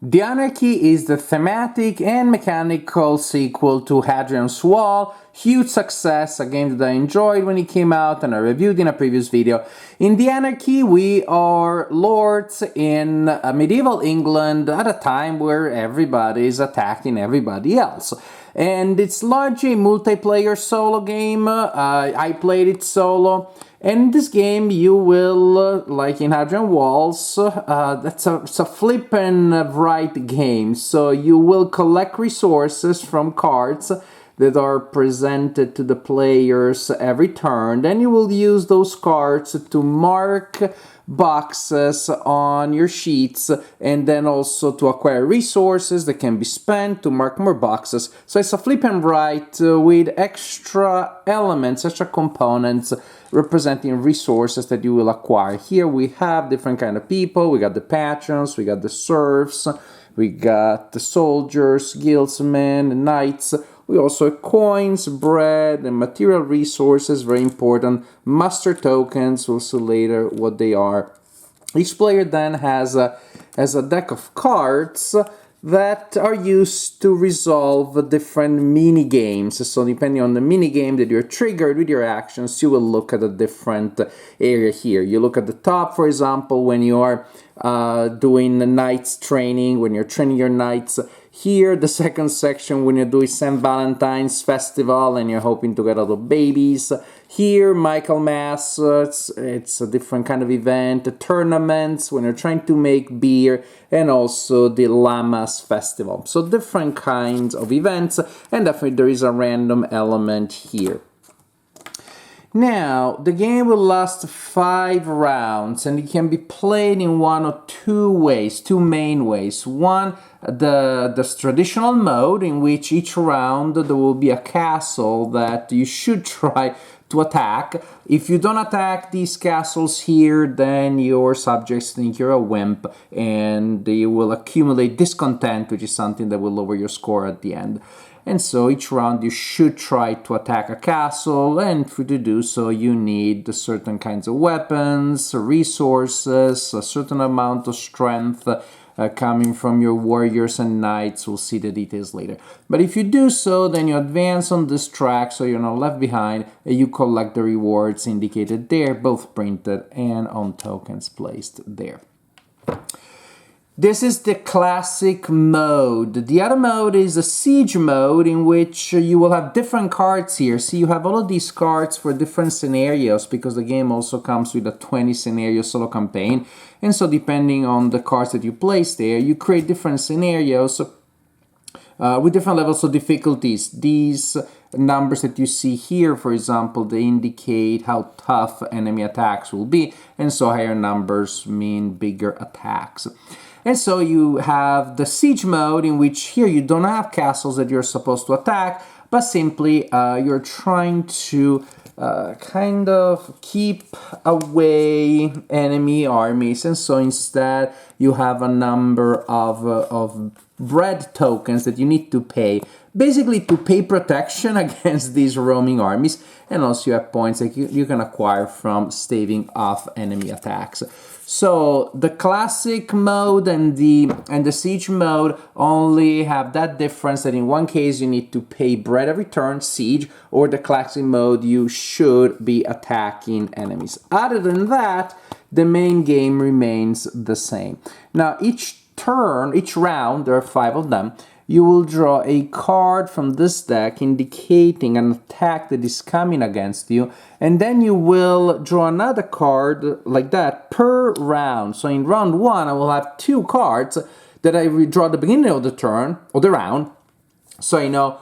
The Anarchy is the thematic and mechanical sequel to Hadrian's Wall. Huge success, a game that I enjoyed when it came out and I reviewed in a previous video. In The Anarchy, we are lords in medieval England at a time where everybody is attacking everybody else. And it's largely a multiplayer solo game. I played it solo. And in this game, you will, like in Hadrian Walls, it's a flip and right game. So you will collect resources from cards that are presented to the players every turn. Then you will use those cards to mark boxes on your sheets and then also to acquire resources that can be spent to mark more boxes. So it's a flip and write with extra elements, extra components representing resources that you will acquire. Here we have different kind of people. We got the patrons, we got the serfs, we got the soldiers, guildsmen, knights. We also have coins, bread, and material resources, very important. Master tokens, we'll see later what they are. Each player then has a deck of cards that are used to resolve different mini games. So depending on the mini game that you're triggered with your actions, you will look at a different area here. You look at the top, for example, when you are doing the knights training, when you're training your knights. Here, the second section, when you're doing St. Valentine's Festival and you're hoping to get a lot of babies. Here, Michaelmas, it's a different kind of event. The tournaments, when you're trying to make beer, and also the Llamas Festival. So different kinds of events, and definitely there is a random element here. Now, the game will last 5 rounds and it can be played in one of two ways, two main ways. One, the traditional mode in which each round there will be a castle that you should try to attack. If you don't attack these castles here, then your subjects think you're a wimp and they will accumulate discontent, which is something that will lower your score at the end. And so each round you should try to attack a castle, and to do so you need certain kinds of weapons, resources, a certain amount of strength coming from your warriors and knights. We'll see the details later. But if you do so, then you advance on this track so you're not left behind, and you collect the rewards indicated there, both printed and on tokens placed there. This is the classic mode. The other mode is a siege mode in which you will have different cards here. See, you have all of these cards for different scenarios because the game also comes with a 20 scenario solo campaign. And so depending on the cards that you place there, you create different scenarios with different levels of difficulties. These numbers that you see here, for example, they indicate how tough enemy attacks will be. And so higher numbers mean bigger attacks. And so you have the siege mode in which here you don't have castles that you're supposed to attack, but simply you're trying to kind of keep away enemy armies. And so instead you have a number of bread tokens that you need to pay, basically to pay protection against these roaming armies. And also you have points that you can acquire from staving off enemy attacks. So the classic mode and the siege mode only have that difference that in one case you need to pay bread every turn, siege, or the classic mode you should be attacking enemies. Other than that, the main game remains the same. Now each turn, each round, there are 5 of them, you will draw a card from this deck indicating an attack that is coming against you, and then you will draw another card like that per round. So in round 1, I will have 2 cards that I draw at the beginning of the turn, or the round, so I know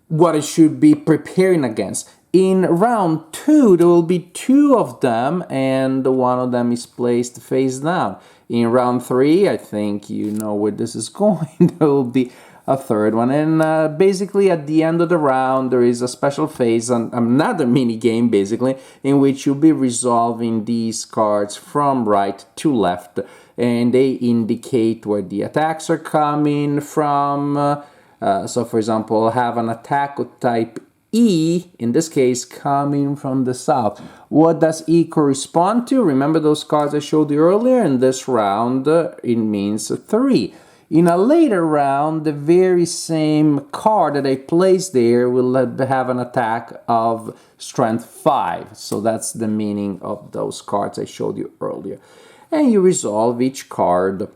what I should be preparing against. In round 2, there will be 2 of them, and one of them is placed face down. In round 3, I think you know where this is going, there will be a third one. And basically at the end of the round, there is a special phase, another mini game basically, in which you'll be resolving these cards from right to left. And they indicate where the attacks are coming from. So for example, have an attack of type E, in this case, coming from the south. What does E correspond to? Remember those cards I showed you earlier? In this round, it means 3. In a later round, the very same card that I placed there will have an attack of strength 5. So that's the meaning of those cards I showed you earlier. And you resolve each card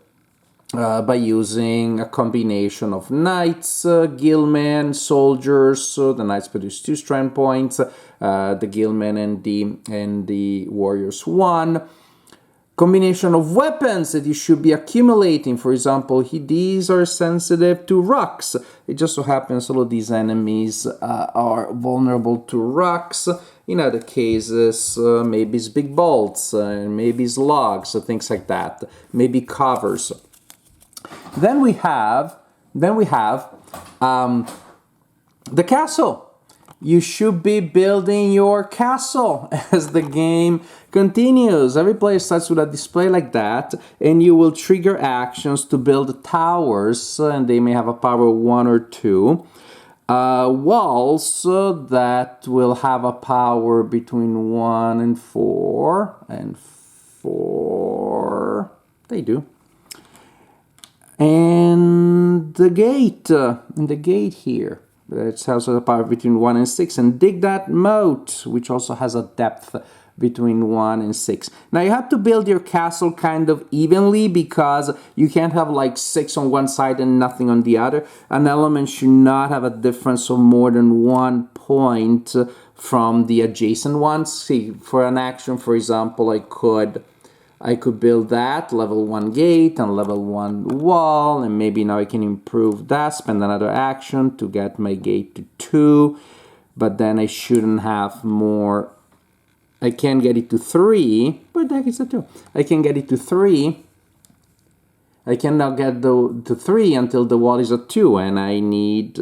by using a combination of knights, guildmen, soldiers. So the knights produce 2 strength points, the guildmen and the warriors 1. Combination of weapons that you should be accumulating. For example, these are sensitive to rocks. It just so happens all of these enemies are vulnerable to rocks. In other cases, maybe it's big bolts, maybe it's logs, things like that. Maybe covers. Then we have the castle. You should be building your castle as the game continues. Every player starts with a display like that, and you will trigger actions to build towers, and they may have a power of 1 or 2. Walls that will have a power between 1 and 4, and 4, they do. And the gate here. It has a power between 1 and 6, and dig that moat, which also has a depth between 1 and 6. Now you have to build your castle kind of evenly, because you can't have like 6 on one side and nothing on the other. An element should not have a difference of more than 1 point from the adjacent ones. See, for an action, for example, I could build that, level 1 gate and level 1 wall, and maybe now I can improve that, spend another action to get my gate to 2, but then I shouldn't have more. I can get it to 3, but that is a 2. I can get it to 3. I cannot get to 3 until the wall is a 2, and I need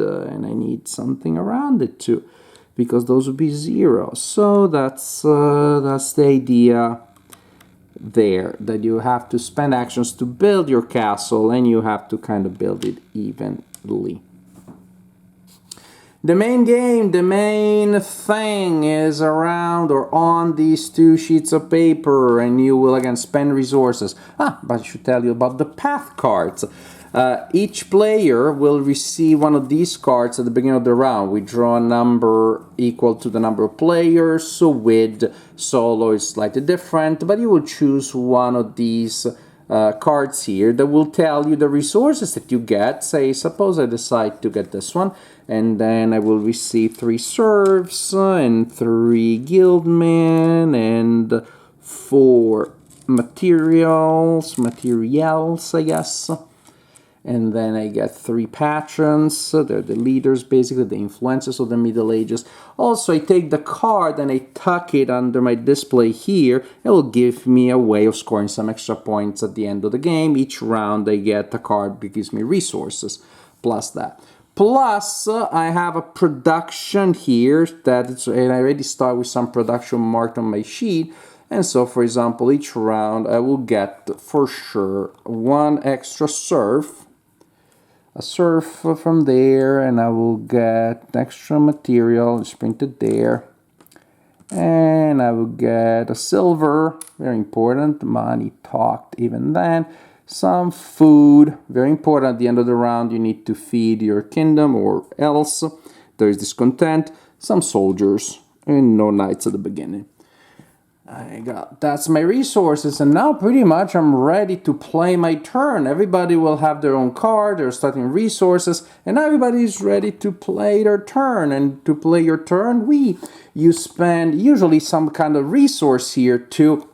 something around it too, because those would be 0. So that's the idea there, that you have to spend actions to build your castle, and you have to kind of build it evenly. The main game, the main thing is around or on these 2 sheets of paper, and you will again spend resources. But I should tell you about the path cards. Each player will receive one of these cards at the beginning of the round. We draw a number equal to the number of players, so with solo is slightly different, but you will choose one of these cards here that will tell you the resources that you get. Say, suppose I decide to get this one, and then I will receive 3 serfs and 3 guildmen and 4 materials, I guess. And then I get 3 patrons. They're the leaders, basically the influencers of the Middle Ages. Also, I take the card and I tuck it under my display here. It will give me a way of scoring some extra points at the end of the game. Each round I get a card that gives me resources, plus that. Plus, I have a production here, and I already start with some production marked on my sheet. And so, for example, each round I will get, for sure, 1 extra serf. A serf from there, and I will get extra material, it's printed there. And I will get a silver, very important, money talked even then. Some food, very important, at the end of the round you need to feed your kingdom, or else there is discontent. Some soldiers, and no knights at the beginning. That's my resources, and now pretty much I'm ready to play my turn. Everybody will have their own card, they're starting resources, and everybody's ready to play their turn. And to play your turn, you spend usually some kind of resource here to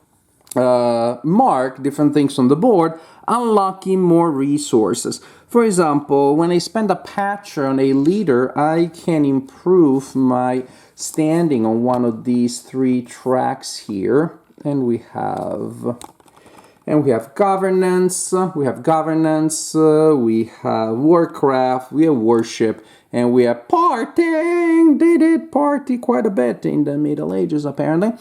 mark different things on the board, unlocking more resources. For example, when I spend a patron, a leader, I can improve my standing on one of these 3 tracks here, and we have governance, we have warcraft, we have worship, and we have partying. They did party quite a bit in the Middle Ages, apparently.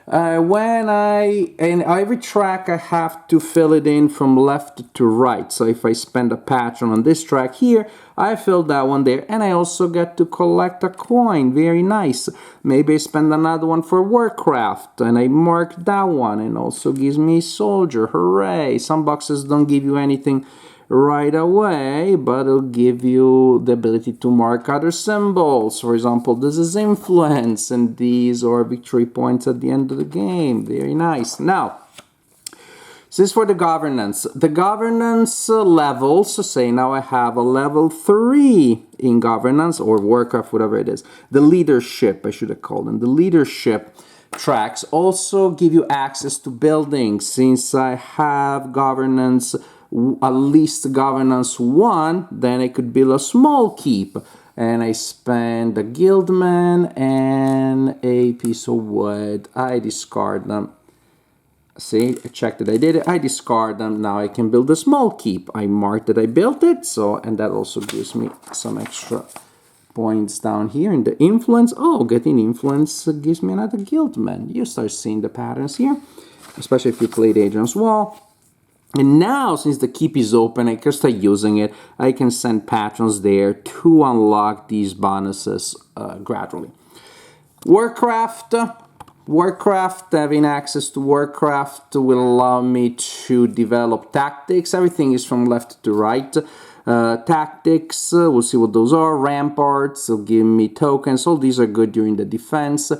In every track I have to fill it in from left to right. So if I spend a patron on this track here, I fill that one there, and I also get to collect a coin. Very nice. Maybe I spend another one for Warcraft, and I mark that one, and also gives me soldier. Hooray! Some boxes don't give you anything right away, but it'll give you the ability to mark other symbols. For example, this is influence, and these are victory points at the end of the game. Very nice. Now, this is for the governance. The governance levels, so say now I have a level 3 in governance or Warcraft, whatever it is. The leadership, I should have called them. The leadership tracks also give you access to buildings. Since I have governance, at least governance 1, then I could build a small keep. And I spend a guildman and a piece of wood. I discard them. See, I checked that I did it. I discard them. Now I can build a small keep. I marked that I built it. So, and that also gives me some extra points down here in the influence. Oh, getting influence gives me another guildman. You start seeing the patterns here, especially if you played Adrian's Wall. And now, since the keep is open, I can start using it. I can send patrons there to unlock these bonuses gradually. Warcraft, having access to Warcraft will allow me to develop tactics. Everything is from left to right. Tactics, we'll see what those are. Ramparts, they'll give me tokens. All these are good during the defense.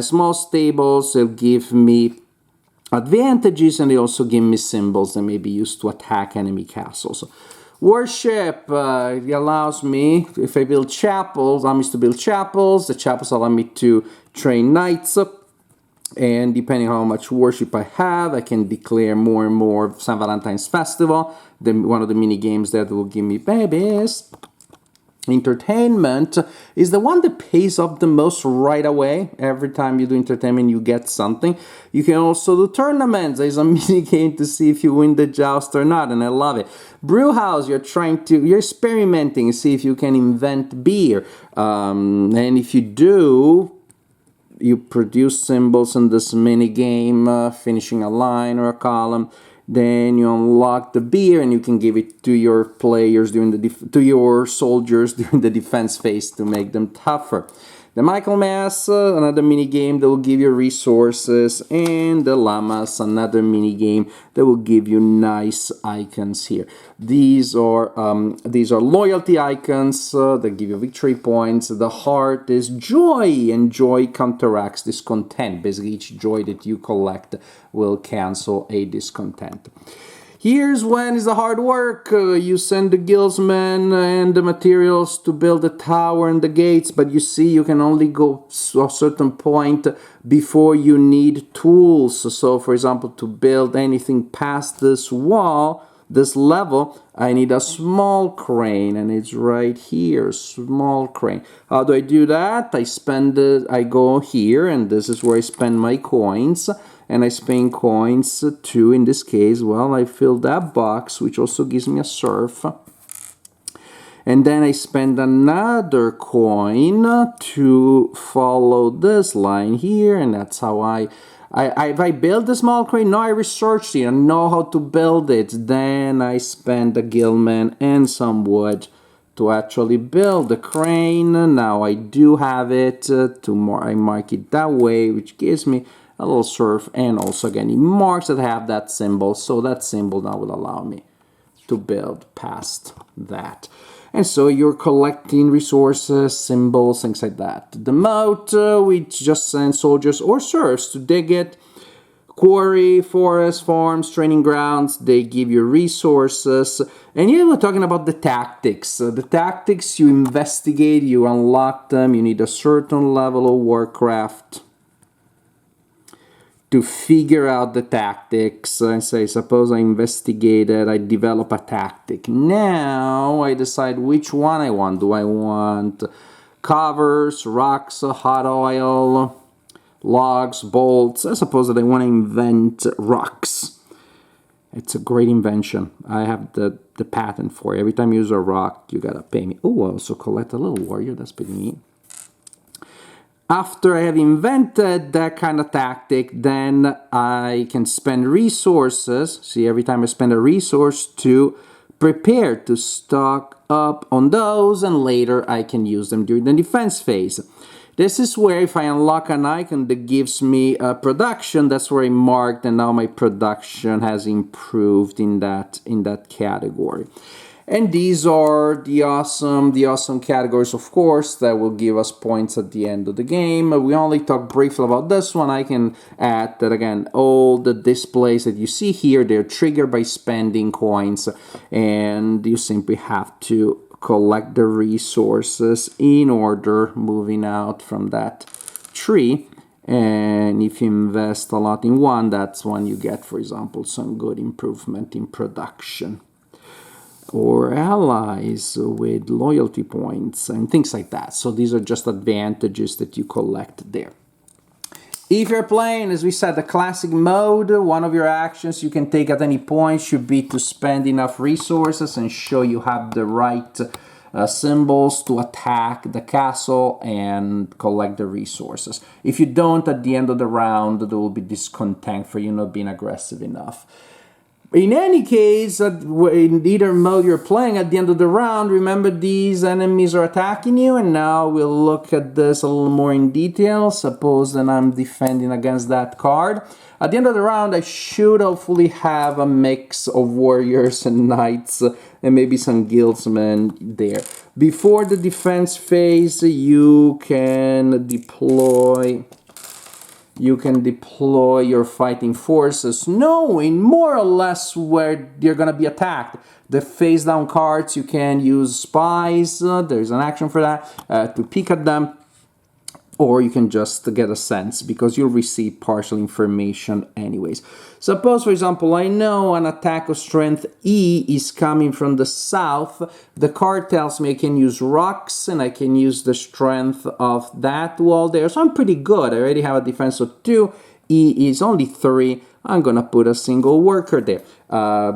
Small stables, they'll give me advantages, and they also give me symbols that may be used to attack enemy castles. Worship it allows me, if I build chapels, allows me to build chapels. The chapels allow me to train knights. And depending on how much worship I have, I can declare more and more St. Valentine's Festival. One of the mini games that will give me babies. Entertainment is the one that pays up the most right away. Every time you do entertainment, you get something. You can also do tournaments. There's a mini game to see if you win the joust or not, and I love it. Brewhouse, you're experimenting, see if you can invent beer. And if you do, you produce symbols in this mini game, finishing a line or a column. Then you unlock the beer, and you can give it to your players to your soldiers during the defense phase to make them tougher. The Michaelmas, another mini game that will give you resources, and the Llamas, another mini game that will give you nice icons here. These are loyalty icons that give you victory points. The heart is joy, and joy counteracts discontent. Basically, each joy that you collect will cancel a discontent. Here's when is the hard work. You send the guildsmen and the materials to build the tower and the gates, but you see you can only go to a certain point before you need tools. So, for example, to build anything past this wall, this level, I need a small crane, and it's right here, small crane. How do I do that? I go here, and this is where I spend my coins. And I spend coins too. In this case, well, I fill that box, which also gives me a surf. And then I spend another coin to follow this line here, and that's how if I build the small crane, now I researched it, I know how to build it. Then I spend a guildman and some wood to actually build the crane. Now I do have it. I mark it that way, which gives me a little surf, and also again it marks that I have that symbol, so that symbol now will allow me to build past that. And so you're collecting resources, symbols, things like that. The moat, which just sends soldiers or serfs to dig it. Quarry, forest, farms, training grounds, they give you resources. And here we're talking about the tactics. The tactics, you investigate, you unlock them, you need a certain level of Warcraft to figure out the tactics. I say, suppose I investigated, I develop a tactic. Now I decide which one I want. Do I want covers, rocks, hot oil, logs, bolts? I suppose that I want to invent rocks. It's a great invention. I have the patent for it. Every time you use a rock, you gotta pay me. Oh, I also collect a little warrior. That's pretty neat. After I have invented that kind of tactic, then I can spend resources. See, every time I spend a resource to prepare to stock up on those, and later I can use them during the defense phase. This is where if I unlock an icon that gives me production, that's where I marked, and now my production has improved in that category. And these are the awesome categories, of course, that will give us points at the end of the game. We only talked briefly about this one. I can add that, again, all the displays that you see here, they're triggered by spending coins, and you simply have to collect the resources in order, moving out from that tree. And if you invest a lot in one, that's when you get, for example, some good improvement in production, or allies with loyalty points and things like that. So these are just advantages that you collect there. If you're playing, as we said, the classic mode, one of your actions you can take at any point should be to spend enough resources and show you have the right symbols to attack the castle and collect the resources. If you don't, at the end of the round, there will be discontent for you not being aggressive enough. In any case, in either mode you're playing, at the end of the round, remember these enemies are attacking you, and now we'll look at this a little more in detail. Suppose that I'm defending against that card. At the end of the round, I should hopefully have a mix of warriors and knights and maybe some guildsmen there. Before the defense phase, you can deploy your fighting forces, knowing more or less where you're going to be attacked. The face down cards, you can use spies, there's an action for that, to peek at them, or you can just get a sense, because you'll receive partial information anyways. Suppose, for example, I know an attack of strength E is coming from the south. The card tells me I can use rocks, and I can use the strength of that wall there. So I'm pretty good. I already have a defense of 2. E is only 3. I'm going to put a single worker there.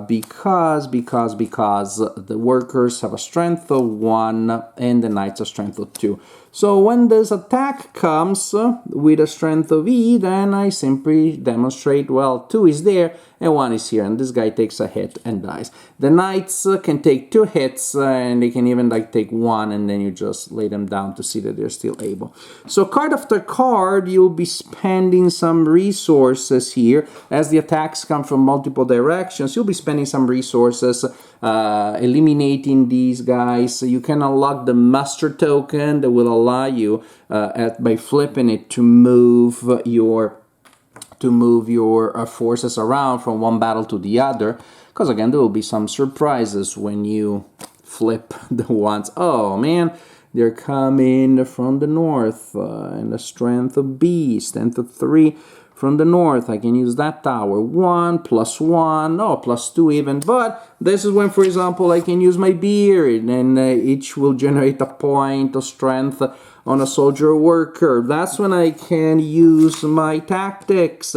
Because the workers have a strength of 1 and the knights a strength of 2. So when this attack comes with a strength of E, then I simply demonstrate, well, 2 is there and 1 is here, and this guy takes a hit and dies. The knights can take 2 hits, and they can even take 1, and then you just lay them down to see that they're still able. So card after card, you'll be spending some resources here. As the attacks come from multiple directions, you'll be spending some resources, eliminating these guys. So you can unlock the muster token that will allow you, by flipping it, to move your forces around from one battle to the other, because again there will be some surprises when you flip the ones. Oh man, they're coming from the north, and the strength of B, strength of 3 from the north. I can use that tower. 1 plus 1, oh, plus 2 even. But this is when, for example, I can use my beard, and each will generate a point of strength on a soldier or worker. That's when I can use my tactics.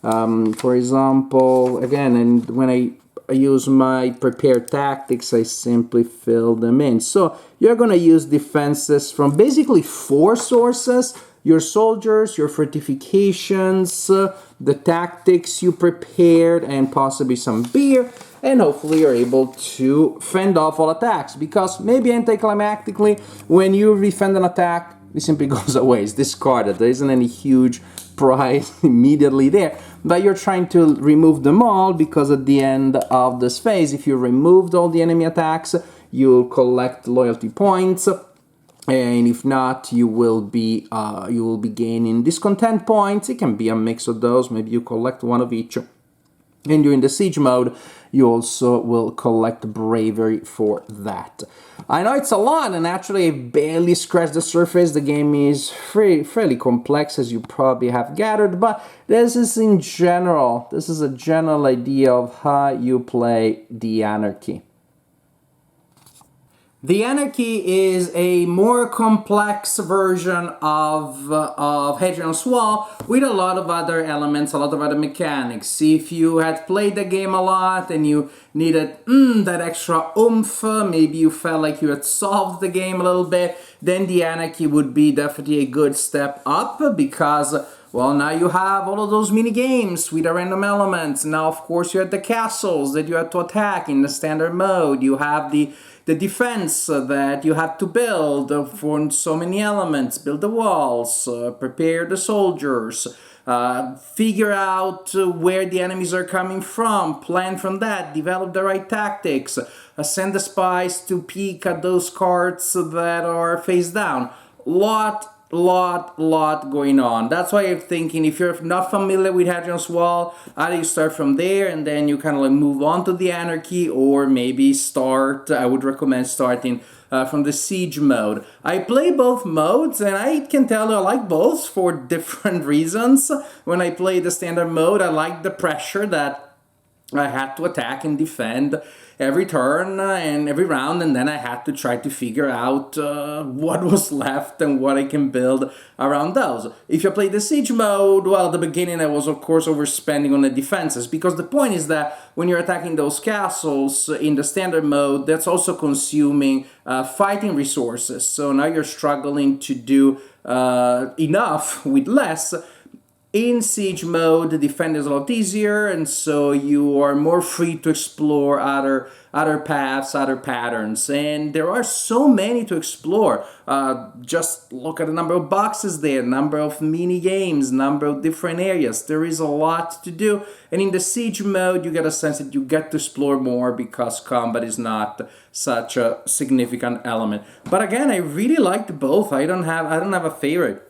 For example, again, and when I use my prepared tactics, I simply fill them in. So you're going to use defenses from basically 4 sources: your soldiers, your fortifications, the tactics you prepared, and possibly some beer. And hopefully you're able to fend off all attacks, because maybe anticlimactically, when you defend an attack, it simply goes away. It's discarded. There isn't any huge prize immediately there, but you're trying to remove them all, because at the end of this phase, if you removed all the enemy attacks, you'll collect loyalty points, and if not, you will be gaining discontent points. It can be a mix of those. Maybe you collect one of each. And during the siege mode, you also will collect bravery for that. I know it's a lot, and actually I barely scratched the surface. The game is fairly complex, as you probably have gathered, but this is a general idea of how you play the Anarchy. The Anarchy is a more complex version of Hadrian's Wall, with a lot of other elements, a lot of other mechanics. If you had played the game a lot and you needed that extra oomph, maybe you felt like you had solved the game a little bit, then the Anarchy would be definitely a good step up, because Well, now you have all of those mini games with the random elements. Now, of course, you have the castles that you have to attack in the standard mode. You have the defense that you have to build for so many elements. Build the walls, prepare the soldiers, figure out where the enemies are coming from, plan from that, develop the right tactics, send the spies to peek at those cards that are face down. Lot going on. That's why I'm thinking, if you're not familiar with Hadrian's Wall, either you start from there and then you kind of like move on to the Anarchy, or maybe I would recommend starting from the Siege mode. I play both modes, and I can tell you I like both for different reasons. When I play the standard mode, I like the pressure that I had to attack and defend every turn and every round, and then I had to try to figure out what was left and what I can build around those. If you play the Siege mode, well, at the beginning I was of course overspending on the defenses, because the point is that when you're attacking those castles in the standard mode, that's also consuming fighting resources. So now you're struggling to do enough with less. In Siege mode, the defend is a lot easier, and so you are more free to explore other paths, other patterns, and there are so many to explore. Just look at the number of boxes there, number of mini games, number of different areas. There is a lot to do, and in the Siege mode, you get a sense that you get to explore more because combat is not such a significant element. But again, I really liked both. I don't have a favorite.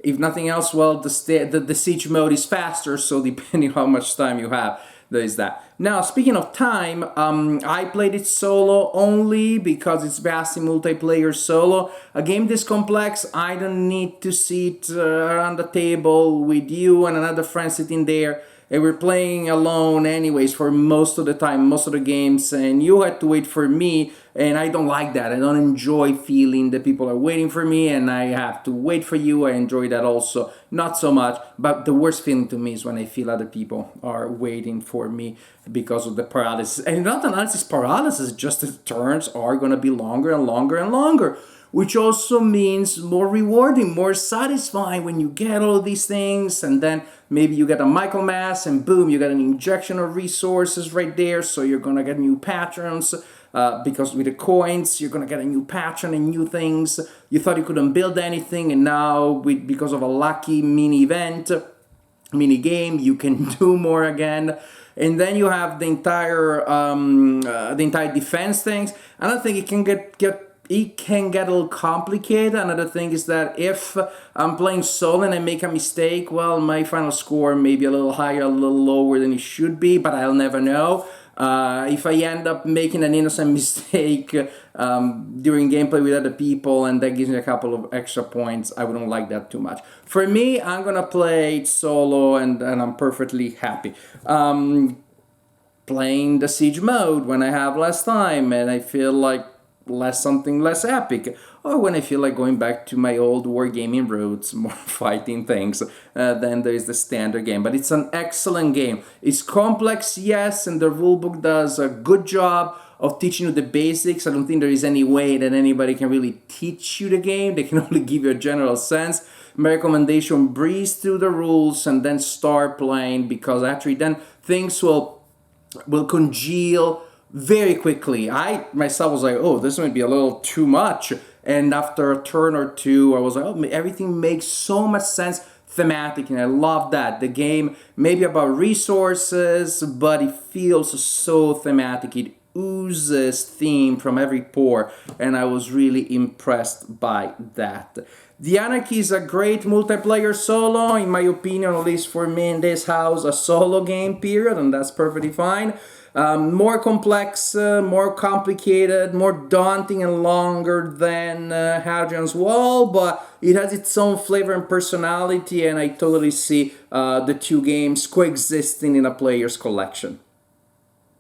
If nothing else, well, the Siege mode is faster, so depending on how much time you have, there is that. Now, speaking of time, I played it solo only because it's vastly multiplayer solo. A game this complex, I don't need to sit around the table with you and another friend sitting there, and we're playing alone anyways for most of the time, most of the games, and you had to wait for me, and I don't like that. I don't enjoy feeling that people are waiting for me and I have to wait for you. I enjoy that also, not so much, but the worst feeling to me is when I feel other people are waiting for me because of the paralysis. And not analysis paralysis, just the turns are going to be longer and longer and longer, which also means more rewarding, more satisfying when you get all these things, and then maybe you get a Michael Mass and boom, you get an injection of resources right there, so you're gonna get new patrons, because with the coins, you're gonna get a new patron and new things. You thought you couldn't build anything, and now because of a lucky mini game, you can do more again. And then you have the entire defense things. I don't think it can get a little complicated. Another thing is that if I'm playing solo and I make a mistake, well, my final score may be a little higher, a little lower than it should be, but I'll never know. If I end up making an innocent mistake during gameplay with other people and that gives me a couple of extra points, I wouldn't like that too much. For me, I'm gonna play it solo and I'm perfectly happy. Playing the Siege mode when I have less time and I feel like something less epic, or when I feel like going back to my old wargaming roots, more fighting things, then there is the standard game. But it's an excellent game. It's complex, yes, and the rulebook does a good job of teaching you the basics. I don't think there is any way that anybody can really teach you the game. They can only give you a general sense. My recommendation, breeze through the rules and then start playing, because actually then things will congeal very quickly. I myself was like, oh, this might be a little too much. And after a turn or two, I was like, oh, everything makes so much sense thematic, and I love that. The game may be about resources, but it feels so thematic. It oozes theme from every pore, and I was really impressed by that. The Anarchy is a great multiplayer solo, in my opinion, at least for me in this house, a solo game, period, and that's perfectly fine. More complex, more complicated, more daunting and longer than Hadrian's Wall, but it has its own flavor and personality, and I totally see the two games coexisting in a player's collection.